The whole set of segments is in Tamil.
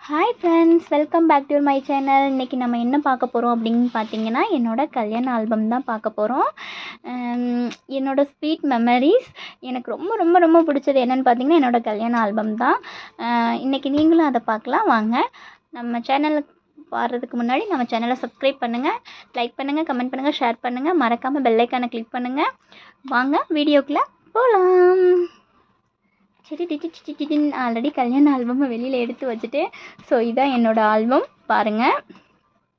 Hi friends, welcome back to my channel. இன்றைக்கி நம்ம என்ன பார்க்க போகிறோம் அப்படின்னு பார்த்தீங்கன்னா, என்னோடய கல்யாண ஆல்பம் தான் பார்க்க போகிறோம். என்னோடய ஸ்வீட் மெமரிஸ். எனக்கு ரொம்ப ரொம்ப ரொம்ப பிடிச்சது என்னென்னு பார்த்தீங்கன்னா, என்னோடய கல்யாண ஆல்பம் தான். இன்றைக்கி நீங்களும் அதை பார்க்கலாம் வாங்க. நம்ம சேனலுக்கு பாடுறதுக்கு முன்னாடி நம்ம சேனலை சப்ஸ்கிரைப் பண்ணுங்கள், லைக் பண்ணுங்கள், கமெண்ட் பண்ணுங்கள், ஷேர் பண்ணுங்கள், மறக்காமல் பெல் ஐக்கானை கிளிக் பண்ணுங்கள். வாங்க வீடியோக்குள்ளே போகலாம். ஆல்ரெடி கல்யாண ஆல்பம் வெளியில் எடுத்து வச்சுட்டு, ஸோ இதான் என்னோடய ஆல்பம் பாருங்கள்.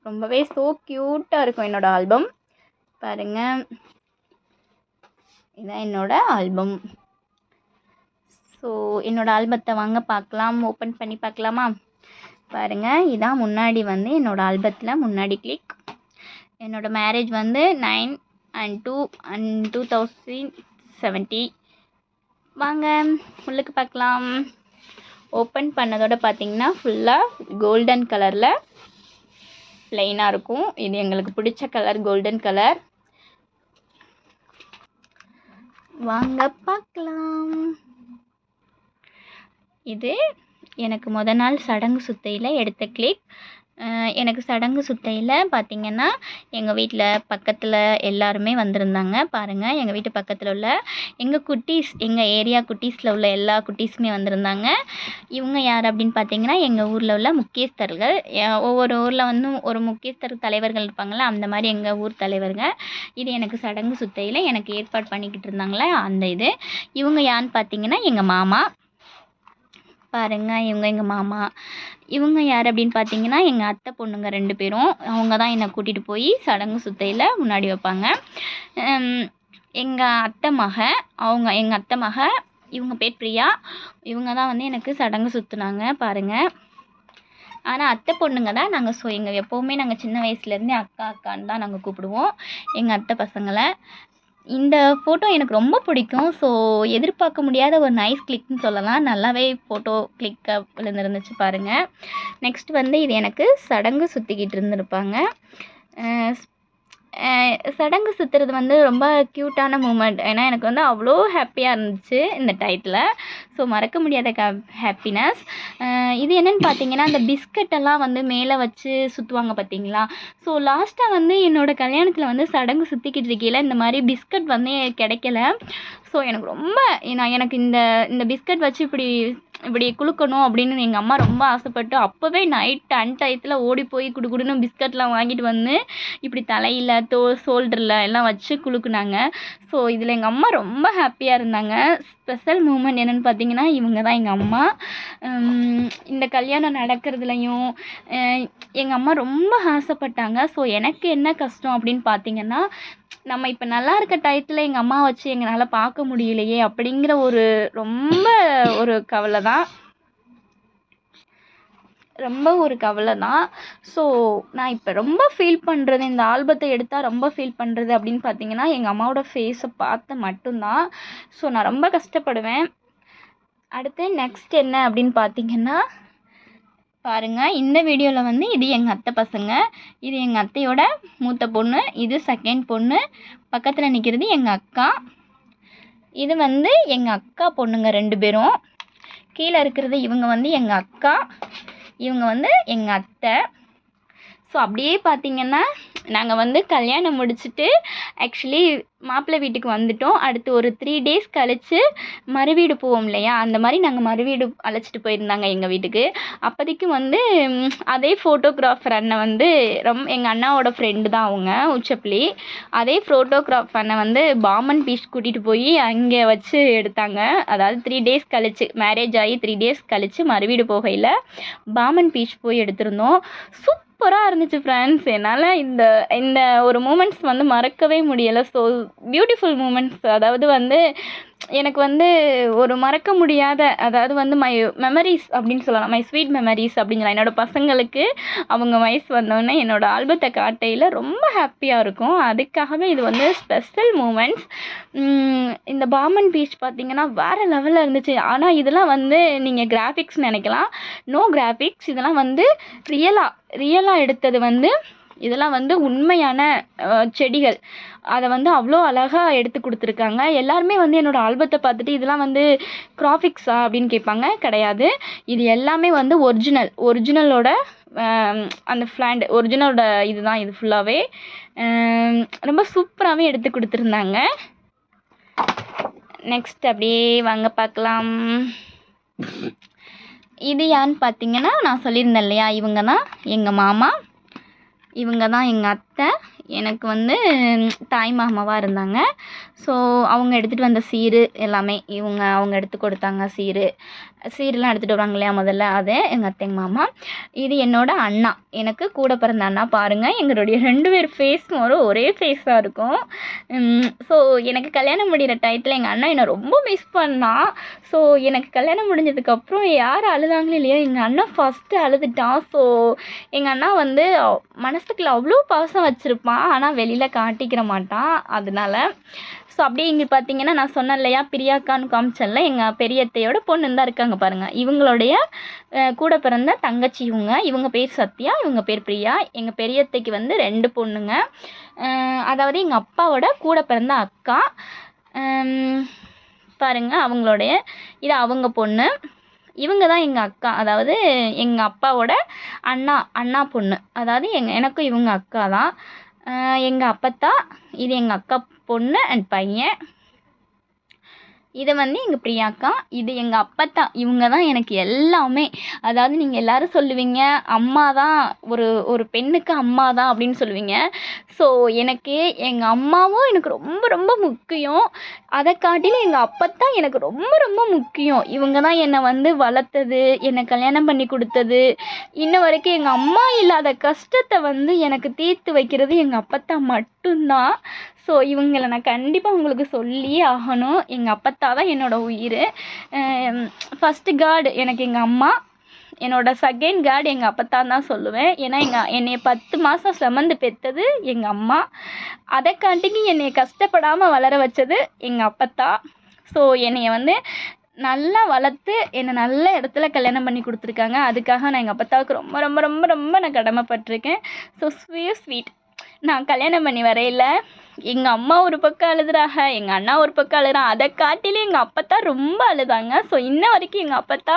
ரொம்பவே ஸோ க்யூட்டாக இருக்கும் என்னோடய ஆல்பம் பாருங்கள். இதான் என்னோடய ஆல்பம். ஸோ என்னோடய ஆல்பத்தை வாங்க பார்க்கலாம், ஓப்பன் பண்ணி பார்க்கலாமா? பாருங்கள், இதான் முன்னாடி வந்து என்னோடய ஆல்பத்தில் முன்னாடி கிளிக். என்னோடய மேரேஜ் வந்து 9/2/2070. வாங்க உள்ளுக்கு பார்க்கலாம். ஓப்பன் பண்ணதோட பார்த்தீங்கன்னா ஃபுல்லாக கோல்டன் கலரில் ப்ளைனாக இருக்கும். இது எங்களுக்கு பிடிச்ச கலர், கோல்டன் கலர். வாங்க பார்க்கலாம். இது எனக்கு நாள் சடங்கு சுத்தையில் எடுத்த கிளிக். எனக்கு சடங்கு சுத்தையில் பார்த்திங்கன்னா எங்கள் வீட்டில் பக்கத்தில் எல்லாருமே வந்திருந்தாங்க. பாருங்கள், எங்கள் வீட்டு பக்கத்தில் உள்ள எங்கள் குட்டீஸ், எங்கள் ஏரியா குட்டீஸில் உள்ள எல்லா குட்டீஸுமே வந்திருந்தாங்க. இவங்க யார் அப்படின்னு பார்த்தீங்கன்னா, எங்கள் ஊரில் உள்ள முக்கியஸ்தர்கள். ஒவ்வொரு ஊரில் வந்து ஒரு முக்கியஸ்தர் தலைவர்கள் இருப்பாங்களே, அந்த மாதிரி எங்கள் ஊர் தலைவர்கள். இது எனக்கு சடங்கு சுத்தையில் எனக்கு ஏற்பாடு பண்ணிக்கிட்டு இருந்தாங்களே அந்த இது. இவங்க யாருன்னு பார்த்தீங்கன்னா எங்கள் மாமா. பாருங்கள், இவங்க எங்கள் மாமா. இவங்க யார் அப்படின்னு பார்த்தீங்கன்னா எங்கள் அத்தை பொண்ணுங்க 2 பேரும். அவங்க தான் என்னை கூட்டிகிட்டு போய் சடங்கு சுத்தையில் முன்னாடி வைப்பாங்க. எங்கள் அத்தை மக, இவங்க பேர் பிரியா. இவங்க தான் வந்து எனக்கு சடங்கு சுற்றுனாங்க பாருங்கள். ஆனால் அத்தை பொண்ணுங்க தான் நாங்கள். ஸோ எங்கள் எப்போவுமே நாங்கள் சின்ன வயசுலேருந்தே அக்கா அக்கான்னு தான் நாங்கள் கூப்பிடுவோம் எங்கள் அத்தை பசங்களை. இந்த ஃபோட்டோ எனக்கு ரொம்ப பிடிக்கும். ஸோ எதிர்பார்க்க முடியாத ஒரு நைஸ் கிளிக்னு சொல்லலாம். நல்லாவே ஃபோட்டோ கிளிக்காக விழுந்துருந்துச்சு பாருங்கள். நெக்ஸ்ட் வந்து இது எனக்கு சடங்கு சுற்றிக்கிட்டு இருந்திருப்பாங்க. சடங்கு சுற்றுறது வந்து ரொம்ப க்யூட்டான மூமெண்ட். ஏன்னா எனக்கு வந்து அவ்வளோ ஹாப்பியாக இருந்துச்சு இந்த டயத்தில். ஸோ மறக்க முடியாத ஹாப்பினஸ். இது என்னென்னு பார்த்தீங்கன்னா, அந்த பிஸ்கட்டெல்லாம் வந்து மேலே வச்சு சுற்றுவாங்க பார்த்தீங்களா? ஸோ லாஸ்ட்டாக வந்து என்னோடய கல்யாணத்தில் வந்து சடங்கு சுற்றிக்கிட்டு இருக்கையில் இந்த மாதிரி பிஸ்கட் வந்து கிடைக்கல. ஸோ எனக்கு ரொம்ப எனக்கு இந்த பிஸ்கட் வச்சு இப்படி குலுக்கணும் அப்படின்னு எங்கள் அம்மா ரொம்ப ஆசைப்பட்டு, அப்போவே நைட் டயத்தில் ஓடி போய் குடுகுடுன்னு பிஸ்கட்லாம் வாங்கிட்டு வந்து இப்படி தலையில் ஷோல்டரில் எல்லாம் வச்சு குலுக்குனாங்க. ஸோ இதில் எங்கள் அம்மா ரொம்ப ஹாப்பியாக இருந்தாங்க. ஸ்பெஷல் மூமெண்ட் என்னென்னு பார்த்தீங்கன்னா, இவங்க தான் எங்கள் அம்மா. இந்த கல்யாணம் நடக்கிறதுலையும் எங்கள் அம்மா ரொம்ப ஆசைப்பட்டாங்க. ஸோ எனக்கு என்ன கஷ்டம் அப்படின்னு பார்த்தீங்கன்னா, நம்ம இப்போ நல்லா இருக்க டயத்தில் எங்கள் அம்மா வச்சு எங்களால் பார்க்க முடியலையே அப்படிங்கிற ஒரு கவலை தான். ஸோ நான் இப்போ ரொம்ப ஃபீல் பண்ணுறது, இந்த ஆல்பத்தை எடுத்தால் ரொம்ப ஃபீல் பண்ணுறது அப்படின்னு பார்த்தீங்கன்னா, எங்கள் அம்மாவோட ஃபேஸை பார்த்து மட்டும்தான். ஸோ நான் ரொம்ப கஷ்டப்படுவேன். அடுத்து நெக்ஸ்ட் என்ன அப்படின்னு பார்த்தீங்கன்னா, பாருங்கள், இந்த வீடியோவில் வந்து இது எங்கள் அத்தை பசங்க. இது எங்கள் அத்தையோட மூத்த பொண்ணு, இது செகண்ட் பொண்ணு. பக்கத்தில் நிற்கிறது எங்கள் அக்கா. இது வந்து எங்கள் அக்கா பொண்ணுங்க 2 பேரும். கீழே இருக்கிறது இவங்க வந்து எங்கள் அக்கா, இவங்க வந்து எங்கள் அத்தை. ஸோ அப்படியே பார்த்திங்கன்னா நாங்கள் வந்து கல்யாணம் முடிச்சுட்டு ஆக்சுவலி மாப்பிள்ளை வீட்டுக்கு வந்துட்டோம். அடுத்து ஒரு 3 டேஸ் கழித்து மறுவீடு போவோம் இல்லையா, அந்த மாதிரி நாங்கள் மறுவீடு அழைச்சிட்டு போயிருந்தாங்க எங்கள் வீட்டுக்கு. அப்போதைக்கு வந்து அதே ஃபோட்டோகிராஃபர் அண்ணன் வந்து எங்கள் அண்ணாவோட ஃப்ரெண்டு தான் அவங்க, உச்சப்பிள்ளி. அதே ஃபோட்டோகிராஃபர் அண்ணன் வந்து பாமன் பீச் கூட்டிகிட்டு போய் அங்கே வச்சு எடுத்தாங்க. அதாவது 3 டேஸ் கழித்து, மேரேஜ் ஆகி 3 டேஸ் கழித்து மறுவீடு போகையில் பாமன் பீச் போய் எடுத்திருந்தோம். சூப்பராக இருந்துச்சு ஃப்ரெண்ட்ஸ். என்னால் இந்த ஒரு மூமெண்ட்ஸ் வந்து மறக்கவே முடியலை. So beautiful moments. அதாவது வந்து எனக்கு வந்து ஒரு மறக்க முடியாத, அதாவது வந்து மை மெமரிஸ் அப்படின்னு சொல்லலாம், மை ஸ்வீட் மெமரிஸ் அப்படின்னு சொல்லலாம். என்னோடய பசங்களுக்கு அவங்க வயசு வந்தோடனே என்னோடய ஆல்பத்தை காட்டையில் ரொம்ப ஹாப்பியாக இருக்கும். அதுக்காகவே இது வந்து ஸ்பெஷல் மூமெண்ட்ஸ். இந்த பாமன் பீச் பார்த்திங்கன்னா வேறு லெவலில் இருந்துச்சு. ஆனால் இதெல்லாம் வந்து நீங்கள் கிராஃபிக்ஸ் நினைக்கலாம். No graphics. இதெல்லாம் வந்து ரியலாக எடுத்தது வந்து இதெல்லாம் வந்து உண்மையான செடிகள். அதை வந்து அவ்வளோ அழகாக எடுத்து கொடுத்துருக்காங்க. எல்லாருமே வந்து என்னோடய ஆல்பத்தை பார்த்துட்டு இதெல்லாம் வந்து கிராஃபிக்ஸா அப்படின்னு கேட்பாங்க. கிடையாது, இது எல்லாமே வந்து ஒரிஜினலோட அந்த ஒரிஜினலோட இதுதான் இது ஃபுல்லாகவே. ரொம்ப சூப்பராகவே எடுத்து கொடுத்துருந்தாங்க. நெக்ஸ்ட் அப்படியே வாங்க பார்க்கலாம். இது யாருன்னு பார்த்தீங்கன்னா, நான் சொல்லியிருந்தேன் இல்லையா, இவங்க தான் எங்கள் மாமா, இவங்க தான் எங்கள் அத்தை. எனக்கு வந்து தாய் மாமாவாக இருந்தாங்க. ஸோ அவங்க எடுத்துகிட்டு வந்த சீர் எல்லாமே அவங்க எடுத்து கொடுத்தாங்க. சீரெலாம் எடுத்துகிட்டு வருவாங்க இல்லையா முதல்ல, அது எங்கள் அத்தை எங்கள் மாமா. இது என்னோடய அண்ணா, எனக்கு கூட பிறந்த அண்ணா. பாருங்கள், எங்களுடைய 2 பேர் ஃபேஸும் ஒரே ஃபேஸாக இருக்கும். ஸோ எனக்கு கல்யாணம் முடிகிற டயத்தில் எங்கள் அண்ணா என்னை ரொம்ப மிஸ் பண்ணான். ஸோ எனக்கு கல்யாணம் முடிஞ்சதுக்கப்புறம் யார் அழுதாங்களோ இல்லையா, எங்கள் அண்ணா ஃபஸ்ட்டு அழுதுட்டான். ஸோ எங்கள் அண்ணா வந்து மனசுக்குள்ள அவ்வளோ பாசம் வச்சுருப்பான், ஆனால் வெளியில் காட்டிக்கிற மாட்டான். அதனால ஸோ அப்படியே இங்கே பார்த்தீங்கன்னா, நான் சொன்னேன் இல்லையா பிரியாக்கான்னு காமிச்சேன்ல, எங்கள் பெரியத்தையோட பொண்ணு தான் இருக்காங்க பாருங்கள். இவங்களுடைய கூட பிறந்த தங்கச்சி இவங்க பேர் சத்யா, இவங்க பேர் பிரியா. எங்கள் பெரியத்தைக்கு வந்து 2 பொண்ணுங்க. அதாவது எங்கள் அப்பாவோட கூட பிறந்த அக்கா. பாருங்கள், இது அவங்க பொண்ணு. இவங்க தான் எங்கள் அக்கா, அதாவது எங்கள் அப்பாவோட அண்ணா பொண்ணு. அதாவது எனக்கும் இவங்க அக்கா தான். எங்கள் அப்பத்தா, இது எங்கள் அக்கா பொண்ணு அண்ட் பையன். இதை வந்து எங்கள் பிரியாக்கா, இது எங்கள் அப்பத்தா. இவங்க தான் எனக்கு எல்லாமே. அதாவது நீங்கள் எல்லோரும் சொல்லுவீங்க அம்மா தான், ஒரு பெண்ணுக்கு அம்மா தான் அப்படின்னு சொல்லுவீங்க. ஸோ எனக்கு எங்கள் அம்மாவும் எனக்கு ரொம்ப ரொம்ப முக்கியம். அதை காட்டிலும் எங்கள் அப்பத்தா எனக்கு ரொம்ப ரொம்ப முக்கியம். இவங்க தான் என்னை வந்து வளர்த்தது, என்னை கல்யாணம் பண்ணி கொடுத்தது. இன்ன வரைக்கும் எங்கள் அம்மா இல்லாத கஷ்டத்தை வந்து எனக்கு தீர்த்து வைக்கிறது எங்கள் அப்பத்தா மட்டும்தான். ஸோ இவங்களை நான் கண்டிப்பாக உங்களுக்கு சொல்லியே ஆகணும். எங்கள் அப்பத்தா தான் என்னோடய உயிர். ஃபஸ்ட்டு காட் எனக்கு எங்கள் அம்மா, என்னோடய செகண்ட் காட் எங்கள் அப்பத்தான் தான் சொல்லுவேன். ஏன்னா என்னைய 10 மாதம் சுமந்து பெற்றது எங்கள் அம்மா. அதை காட்டிக்கு என்னை கஷ்டப்படாமல் வளர வச்சது எங்கள் அப்பத்தா. ஸோ என்னைய வந்து நல்லா வளர்த்து என்னை நல்ல இடத்துல கல்யாணம் பண்ணி கொடுத்துருக்காங்க. அதுக்காக நான் எங்கள் அப்பத்தாவுக்கு ரொம்ப ரொம்ப ரொம்ப ரொம்ப நான் கடமைப்பட்டிருக்கேன். So sweet. நான் கல்யாணம் பண்ணி வரையில எங்கள் அம்மா ஒரு பக்கம் அழுதுறாங்க, எங்கள் அண்ணா ஒரு பக்கம் அழுறான். அதை காட்டிலும் எங்கள் அப்பத்தா ரொம்ப அழுதாங்க. ஸோ இன்ன வரைக்கும் எங்கள் அப்பத்தா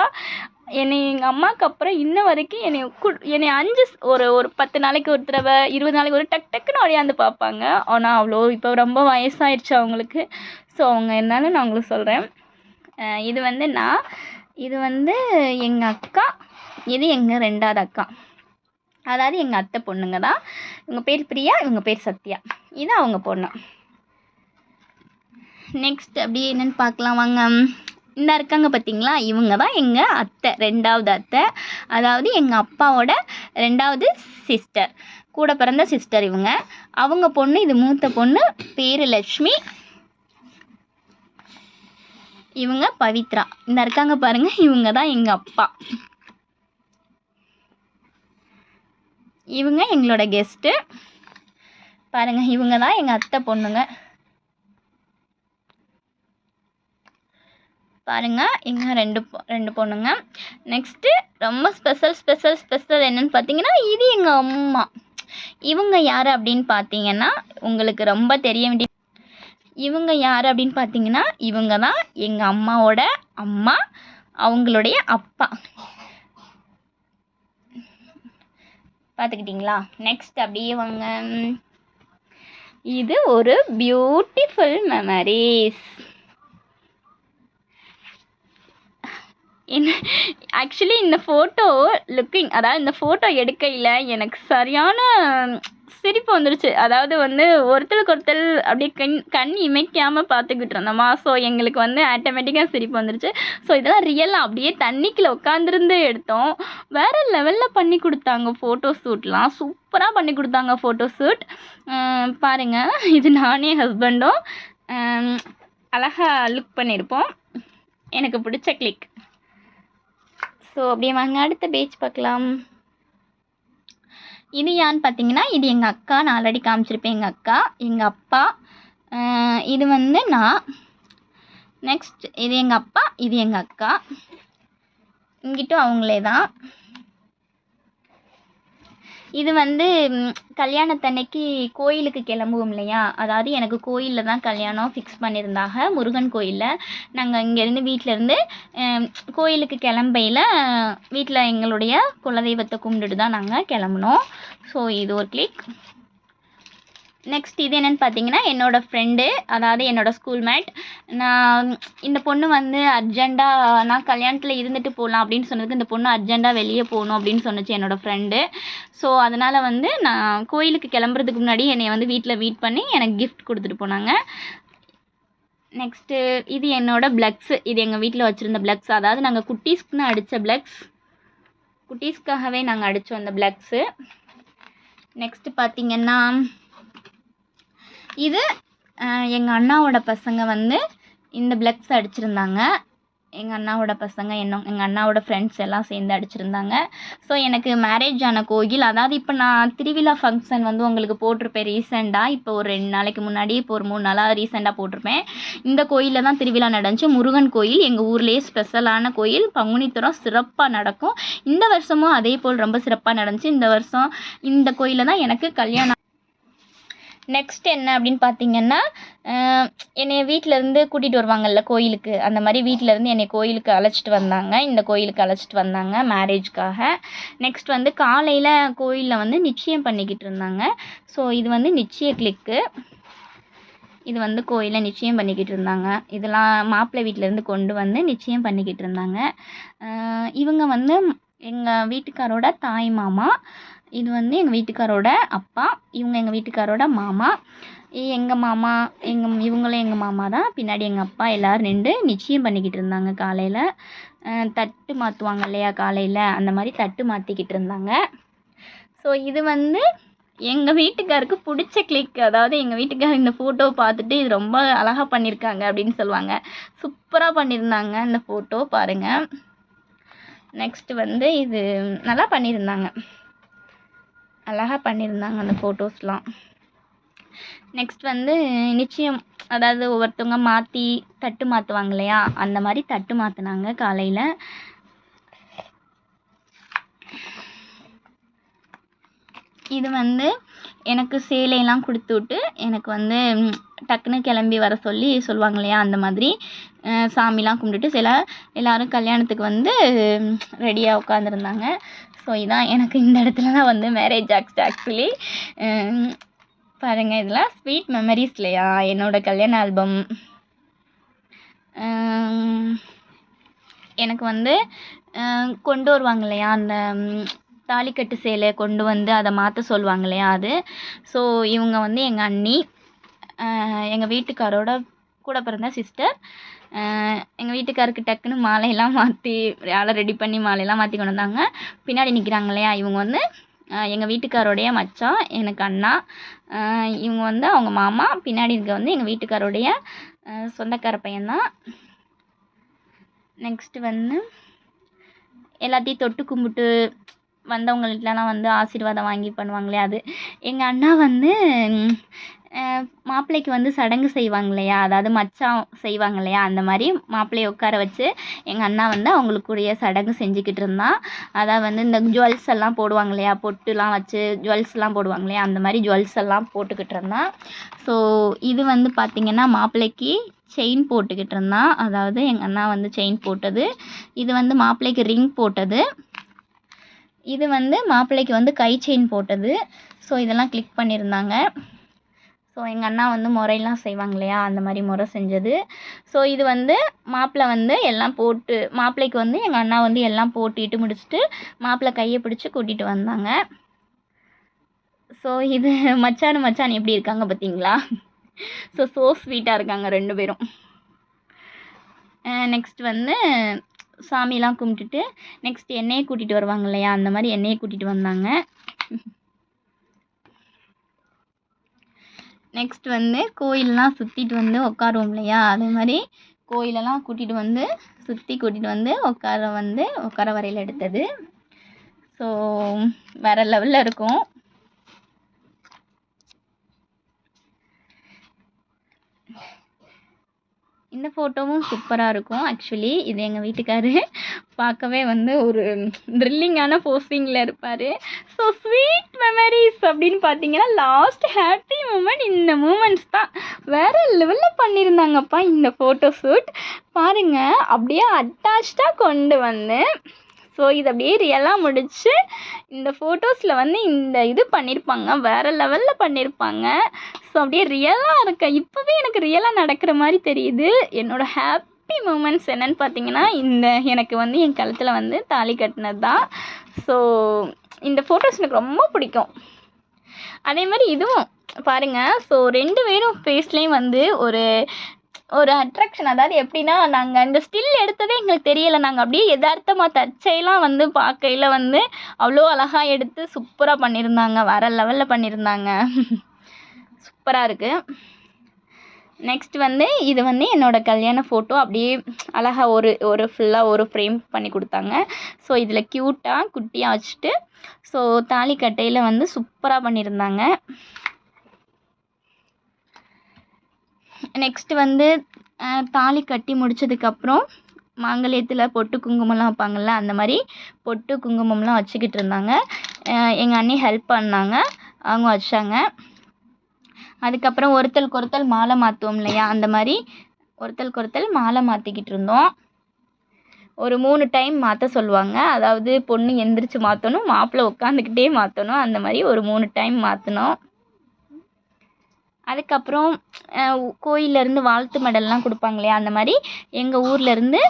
எங்கள் அம்மாவுக்கு அப்புறம் இன்ன வரைக்கும் என்னை 5 ஒரு 10 நாளைக்கு ஒரு தடவை, 20 நாளைக்கு ஒரு டக்குன்னு ஓடியாந்து பார்ப்பாங்க. ஆனால் அவ்வளோ இப்போ ரொம்ப வயசாயிடுச்சு அவங்களுக்கு. ஸோ அவங்க என்னன்னு நான் உங்களுக்கு சொல்கிறேன். இது வந்து எங்கள் அக்கா, இது எங்கள் 2வது அக்கா. அதாவது எங்கள் அத்தை பொண்ணுங்க தான். இவங்க பேர் பிரியா, இவங்க பேர் சத்யா. இது அவங்க பொண்ணு. நெக்ஸ்ட் அப்படியே என்னென்னு பார்க்கலாம் வாங்க. இந்த இருக்காங்க பார்த்தீங்களா, இவங்க தான் எங்கள் அத்தை, 2வது அத்தை. அதாவது எங்கள் அப்பாவோட 2வது சிஸ்டர், கூட பிறந்த சிஸ்டர் இவங்க. அவங்க பொண்ணு, இது மூத்த பொண்ணு, பேர் லட்சுமி. இவங்க பவித்ரா. இந்த இருக்காங்க பாருங்கள், இவங்க தான் எங்கள் அப்பா. இவங்க எங்களோட கெஸ்ட்டு. பாருங்கள், இவங்க தான் எங்கள் அத்தை பொண்ணுங்க. பாருங்கள், இங்கே 2 பொண்ணுங்க. நெக்ஸ்ட்டு ரொம்ப ஸ்பெஷல் என்னென்னு பார்த்தீங்கன்னா, இது எங்கள் அம்மா. இவங்க யார் அப்படின்னு பார்த்தீங்கன்னா, உங்களுக்கு ரொம்ப தெரிய வேண்டிய இவங்க யார் அப்படின்னு பார்த்தீங்கன்னா, இவங்க தான் எங்கள் அம்மாவோட அம்மா, அவங்களுடைய அப்பா. பார்த்துக்கிட்டிங்களா? நெக்ஸ்ட் அப்படியே வாங்க. இது ஒரு பியூட்டிஃபுல் மெமரிஸ். ஆக்சுவலி இந்த ஃபோட்டோ அதாவது இந்த ஃபோட்டோ எடுக்கையில் எனக்கு சரியான சிரிப்பு வந்துருச்சு. அதாவது வந்து ஒருத்தருக்கு ஒருத்தர் அப்படியே கண் இமைக்காமல் பார்த்துக்கிட்டு இருந்தோமா. ஸோ எங்களுக்கு வந்து ஆட்டோமேட்டிக்காக சிரிப்பு வந்துருச்சு. ஸோ இதெல்லாம் ரியலாக அப்படியே தண்ணிக்குள்ளே உட்காந்துருந்து எடுத்தோம். வேறு லெவலில் பண்ணி கொடுத்தாங்க ஃபோட்டோ ஷூட்லாம். சூப்பராக பண்ணி கொடுத்தாங்க ஃபோட்டோ ஷூட். பாருங்கள், இது நானே ஹஸ்பண்டும் அழகாக லுக் பண்ணியிருப்போம். எனக்கு பிடிச்ச கிளிக். ஸோ அப்படியே வாங்க அடுத்த பேஜ் பார்க்கலாம். இது யான்னு பார்த்தீங்கன்னா, இது எங்கள் அக்கா. நான் ஆல்ரெடி காமிச்சிருப்பேன் எங்கள் அக்கா, எங்கள் அப்பா. இது வந்து நான். நெக்ஸ்ட் இது எங்கள் அப்பா, இது எங்கள் அக்கா. இங்கிட்டும் அவங்களே தான். இது வந்து கல்யாணத்தன்னைக்கு கோயிலுக்கு கிளம்புவோம் இல்லையா, அதாவது எனக்கு கோயிலில் தான் கல்யாணம் ஃபிக்ஸ் பண்ணியிருந்தாங்க, முருகன் கோயிலில். நாங்கள் இங்கேருந்து வீட்டிலேருந்து கோயிலுக்கு கிளம்பையில் வீட்டில் எங்களுடைய குலதெய்வத்தை கும்பிட்டுட்டு தான் நாங்கள் கிளம்புனோம். ஸோ இது ஒரு கிளிக். நெக்ஸ்ட் இது என்னென்னு பார்த்தீங்கன்னா, என்னோடய ஃப்ரெண்டு, அதாவது என்னோடய ஸ்கூல்மேட். நான் இந்த பொண்ணு வந்து அர்ஜெண்ட்டாக நான் கல்யாணத்தில் இருந்துட்டு போகலாம் அப்படின்னு சொன்னதுக்கு, இந்த பொண்ணு அர்ஜெண்ட்டாக வெளியே போகணும் அப்படின்னு சொன்னுச்சு என்னோடய ஃப்ரெண்டு. ஸோ அதனால் வந்து நான் கோயிலுக்கு கிளம்புறதுக்கு முன்னாடி என்னை வந்து வீட்டில் மீட் பண்ணி எனக்கு கிஃப்ட் கொடுத்துட்டு போனாங்க. நெக்ஸ்ட்டு இது என்னோடய ப்ளக்ஸு. இது எங்கள் வீட்டில் வச்சுருந்த ப்ளக்ஸ், அதாவது நாங்கள் குட்டீஸ்க்குன்னு அடித்த ப்ளக்ஸ். குட்டீஸ்க்காகவே நாங்கள் அடித்தோம் அந்த ப்ளக்ஸு. நெக்ஸ்ட்டு பார்த்தீங்கன்னா, இது எங்கள் அண்ணாவோட பசங்க வந்து இந்த ப்ளக்ஸ் அடிச்சிருந்தாங்க. எங்கள் அண்ணாவோட பசங்க எங்கள் அண்ணாவோட ஃப்ரெண்ட்ஸ் எல்லாம் சேர்ந்து அடிச்சிருந்தாங்க. ஸோ எனக்கு மேரேஜ் ஆன கோயில், அதாவது இப்போ நான் திருவிழா ஃபங்க்ஷன் வந்து உங்களுக்கு போட்டிருப்பேன் ரீசெண்டாக. இப்போ ஒரு 2 நாளைக்கு முன்னாடி, இப்போ ஒரு 3 நாளாக ரீசெண்டாக போட்டிருப்பேன். இந்த கோயிலில் தான் திருவிழா நடந்துச்சு. முருகன் கோயில், எங்கள் ஊர்லேயே ஸ்பெஷலான கோயில். பங்குனித்தரம் சிறப்பாக நடக்கும். இந்த வருஷமும் அதே போல் ரொம்ப சிறப்பாக நடந்துச்சு. இந்த வருஷம் இந்த கோயிலில் தான் எனக்கு கல்யாணம். நெக்ஸ்ட் என்ன அப்படின்னு பார்த்தீங்கன்னா, என்னைய வீட்டிலேருந்து கூட்டிகிட்டு வருவாங்கல்ல கோயிலுக்கு, அந்த மாதிரி வீட்டிலேருந்து என்னை கோயிலுக்கு அழைச்சிட்டு வந்தாங்க. இந்த கோயிலுக்கு அழைச்சிட்டு வந்தாங்க மேரேஜ்க்காக. நெக்ஸ்ட் வந்து காலையில் கோயிலில் வந்து நிச்சயம் பண்ணிக்கிட்டு இருந்தாங்க. ஸோ இது வந்து நிச்சய கிளிக்கு. இது வந்து கோயிலில் நிச்சயம் பண்ணிக்கிட்டு இருந்தாங்க. இதெல்லாம் மாப்பிள்ளை வீட்டிலேருந்து கொண்டு வந்து நிச்சயம் பண்ணிக்கிட்டு இருந்தாங்க. இவங்க வந்து எங்கள் வீட்டுக்காரோட தாய் மாமா. இது வந்து எங்கள் வீட்டுக்காரோட அப்பா. இவங்க எங்கள் வீட்டுக்காரோட மாமா. எங்கள் மாமா இவங்களும் எங்கள் மாமா தான். பின்னாடி எங்கள் அப்பா எல்லோரும் நின்று நிச்சயம் பண்ணிக்கிட்டு இருந்தாங்க காலையில். தட்டு மாற்றுவாங்க இல்லையா காலையில், அந்த மாதிரி தட்டு மாற்றிக்கிட்டு இருந்தாங்க. ஸோ இது வந்து எங்கள் வீட்டுக்காருக்கு பிடிச்ச கிளிக். அதாவது எங்கள் வீட்டுக்காரர் இந்த ஃபோட்டோவை பார்த்துட்டு இது ரொம்ப அழகாக பண்ணியிருக்காங்க அப்படின்னு சொல்லுவாங்க. சூப்பராக பண்ணியிருந்தாங்க இந்த ஃபோட்டோ, பாருங்கள். நெக்ஸ்ட்டு வந்து இது நல்லா பண்ணியிருந்தாங்க, அழகாக பண்ணியிருந்தாங்க அந்த ஃபோட்டோஸ்லாம். நெக்ஸ்ட் வந்து நிச்சயம், அதாவது ஒவ்வொருத்தவங்க மாற்றி தட்டு மாற்றுவாங்க இல்லையா, அந்த மாதிரி தட்டு மாற்றினாங்க காலையில். இது வந்து எனக்கு சேலையெல்லாம் கொடுத்து விட்டு எனக்கு வந்து டக்குன்னு கிளம்பி வர சொல்லுவாங்க இல்லையா, அந்த மாதிரி சாமிலாம் கும்பிட்டுட்டு எல்லோரும் கல்யாணத்துக்கு வந்து ரெடியாக உட்காந்துருந்தாங்க. ஸோ இதான் எனக்கு இந்த இடத்துல தான் வந்து மேரேஜ் ஆக்சுவலி. பாருங்கள், இதெல்லாம் ஸ்வீட் மெமரிஸ் இல்லையா, என்னோடய கல்யாண ஆல்பம். எனக்கு வந்து கொண்டு வருவாங்க இல்லையா, அந்த தாலிக்கட்டு சேலை கொண்டு வந்து அதை மாற்ற சொல்லுவாங்க இல்லையா அது. ஸோ இவங்க வந்து எங்கள் அண்ணி, எங்கள் வீட்டுக்காரோட கூட பிறந்த சிஸ்டர். எங்கள் வீட்டுக்காருக்கு டக்குன்னு மாலையெல்லாம் மாற்றி ஆளை ரெடி பண்ணி மாலையெல்லாம் மாற்றி கொண்டு வந்தாங்க. பின்னாடி நிற்கிறாங்க இல்லையா, இவங்க வந்து எங்கள் வீட்டுக்காரோடைய மச்சான், எனக்கு அண்ணா. இவங்க வந்து அவங்க மாமா. பின்னாடி இருக்க வந்து எங்கள் வீட்டுக்காரோடைய சொந்தக்கார பையன்தான். நெக்ஸ்ட்டு வந்து எல்லாத்தையும் தொட்டு கும்பிட்டு வந்தவங்களுக்கெலாம் வந்து ஆசீர்வாதம் வாங்கி பண்ணுவாங்களே அது. எங்கள் அண்ணா வந்து மாப்பிள்ளைக்கு வந்து சடங்கு செய்வாங்க இல்லையா, அதாவது மச்சான் செய்வாங்க இல்லையா, அந்த மாதிரி மாப்பிள்ளையை உட்கார வச்சு எங்கள் அண்ணா வந்து அவங்களுக்குரிய சடங்கு செஞ்சுக்கிட்டு இருந்தான். அதாவது வந்து இந்த ஜுவல்ஸ் எல்லாம் போடுவாங்க இல்லையா, பொட்டுலாம் வச்சு ஜுவல்ஸ்லாம் போடுவாங்க இல்லையா, அந்த மாதிரி ஜுவல்ஸ் எல்லாம் போட்டுக்கிட்டு இருந்தான். ஸோ இது வந்து பார்த்திங்கன்னா மாப்பிள்ளைக்கு செயின் போட்டுக்கிட்டு இருந்தான். அதாவது எங்கள் அண்ணா வந்து செயின் போட்டது. இது வந்து மாப்பிள்ளைக்கு ரிங் போட்டது. இது வந்து மாப்பிள்ளைக்கு வந்து கை செயின் போட்டது. ஸோ இதெல்லாம் கிளிக் பண்ணியிருந்தாங்க. ஸோ எங்கள் அண்ணா வந்து முறையெல்லாம் செய்வாங்க இல்லையா, அந்த மாதிரி முறை செஞ்சது. ஸோ இது வந்து மாப்பிள்ளை வந்து எல்லாம் போட்டு, மாப்பிள்ளைக்கு வந்து எங்கள் அண்ணா வந்து எல்லாம் போட்டிட்டு முடிச்சுட்டு மாப்பிள்ளை கையை பிடிச்சி கூட்டிகிட்டு வந்தாங்க. ஸோ இது மச்சான் எப்படி இருக்காங்க பார்த்தீங்களா. ஸோ ஸ்வீட்டாக இருக்காங்க 2 பேரும். நெக்ஸ்ட் வந்து சாமிலாம் கும்பிட்டுட்டு நெக்ஸ்ட் என்னையை கூட்டிகிட்டு வருவாங்க இல்லையா, அந்த மாதிரி என்னையை கூட்டிகிட்டு வந்தாங்க. நெக்ஸ்ட் வந்து கோயிலெலாம் சுற்றிட்டு வந்து உட்காருவோம் இல்லையா, அதே மாதிரி கோயிலெல்லாம் கூட்டிகிட்டு வந்து கூட்டிகிட்டு வந்து உட்கார வரையில் எடுத்தது. ஸோ வேறு லெவலில் இருக்கும். இந்த ஃபோட்டோவும் சூப்பராக இருக்கும். ஆக்சுவலி இது எங்கள் வீட்டுக்காரு பார்க்கவே வந்து ஒரு த்ரில்லிங்கான போஸ்டிங்கில் இருப்பார். ஸோ ஸ்வீட் மெமரிஸ் அப்படின்னு பார்த்தீங்கன்னா லாஸ்ட் ஹாப்பி மூமெண்ட் இந்த மூமெண்ட்ஸ் தான். வேறு லெவலில் பண்ணியிருந்தாங்கப்பா இந்த ஃபோட்டோ ஷூட். பாருங்கள் அப்படியே அட்டாச்சாக கொண்டு வந்து ஸோ இது அப்படியே ரியலாக முடிச்சு இந்த ஃபோட்டோஸில் வந்து இந்த இது பண்ணியிருப்பாங்க, வேறு லெவலில் பண்ணியிருப்பாங்க. ஸோ அப்படியே ரியலாக இருக்க இப்போவே எனக்கு ரியலாக நடக்கிற மாதிரி தெரியுது. என்னோடய ஹாப்பி மூமெண்ட்ஸ் என்னென்னு பார்த்தீங்கன்னா இந்த எனக்கு வந்து என் கழுத்தில் வந்து தாலி கட்டினது தான். ஸோ இந்த ஃபோட்டோஸ் எனக்கு ரொம்ப பிடிக்கும். அதே மாதிரி இதுவும் பாருங்கள். ஸோ 2 பேரும் ஃபேஸ்லேயும் வந்து ஒரு ஒரு அட்ராக்ஷன். அதாவது எப்படின்னா நாங்கள் இந்த ஸ்டில் எடுத்ததே எங்களுக்கு தெரியலை. நாங்கள் அப்படியே எதார்த்தமாக தற்செயலாக வந்து பார்க்கையில் வந்து அவ்வளோ அழகாக எடுத்து சூப்பராக பண்ணியிருந்தாங்க. வேறு லெவலில் பண்ணியிருந்தாங்க. சூப்பராக இருக்குது. நெக்ஸ்ட் வந்து இது வந்து என்னோடய கல்யாண ஃபோட்டோ. அப்படியே அழகாக ஒரு ஃபுல்லாக ஒரு ஃப்ரேம் பண்ணி கொடுத்தாங்க. ஸோ இதில் க்யூட்டாக குட்டியாக வச்சுட்டு ஸோ தாலி கட்டையில் வந்து சூப்பராக பண்ணியிருந்தாங்க. நெக்ஸ்ட் வந்து தாலி கட்டி முடித்ததுக்கப்புறம் மாங்கல்யத்தில் பொட்டு குங்குமம்லாம் வைப்பாங்கள்ல, அந்த மாதிரி பொட்டு குங்குமம்லாம் வச்சுக்கிட்டு இருந்தாங்க. எங்கள் அண்ணி ஹெல்ப் பண்ணாங்க, அவங்க வச்சாங்க. அதுக்கப்புறம் ஒருத்தருக்கு ஒருத்தர் மாலை மாற்றுவோம் இல்லையா, அந்த மாதிரி ஒருத்தருக்கு ஒருத்தர் மாலை மாற்றிக்கிட்டு இருந்தோம். ஒரு 3 டைம் மாற்ற சொல்லுவாங்க. அதாவது பொண்ணு எந்திரிச்சு மாற்றணும், மாப்பிள்ளை உட்காந்துக்கிட்டே மாற்றணும். அந்த மாதிரி ஒரு 3 டைம் மாற்றினோம். அதுக்கப்புறம் கோயிலேருந்து வாழ்த்து மெடல்லாம் கொடுப்பாங்க இல்லையா, அந்த மாதிரி எங்கள் ஊர்லேருந்து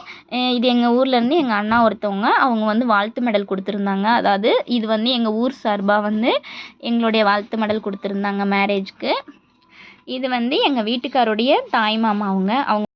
இது எங்கள் ஊர்லேருந்து எங்கள் அண்ணா ஒருத்தவங்க அவங்க வந்து வாழ்த்து மெடல் கொடுத்துருந்தாங்க. அதாவது இது வந்து எங்கள் ஊர் சார்பாக வந்து எங்களுடைய வாழ்த்து மெடல் கொடுத்துருந்தாங்க மேரேஜ்க்கு. இது வந்து எங்கள் வீட்டுக்காரோடைய தாய் மாமா அவங்க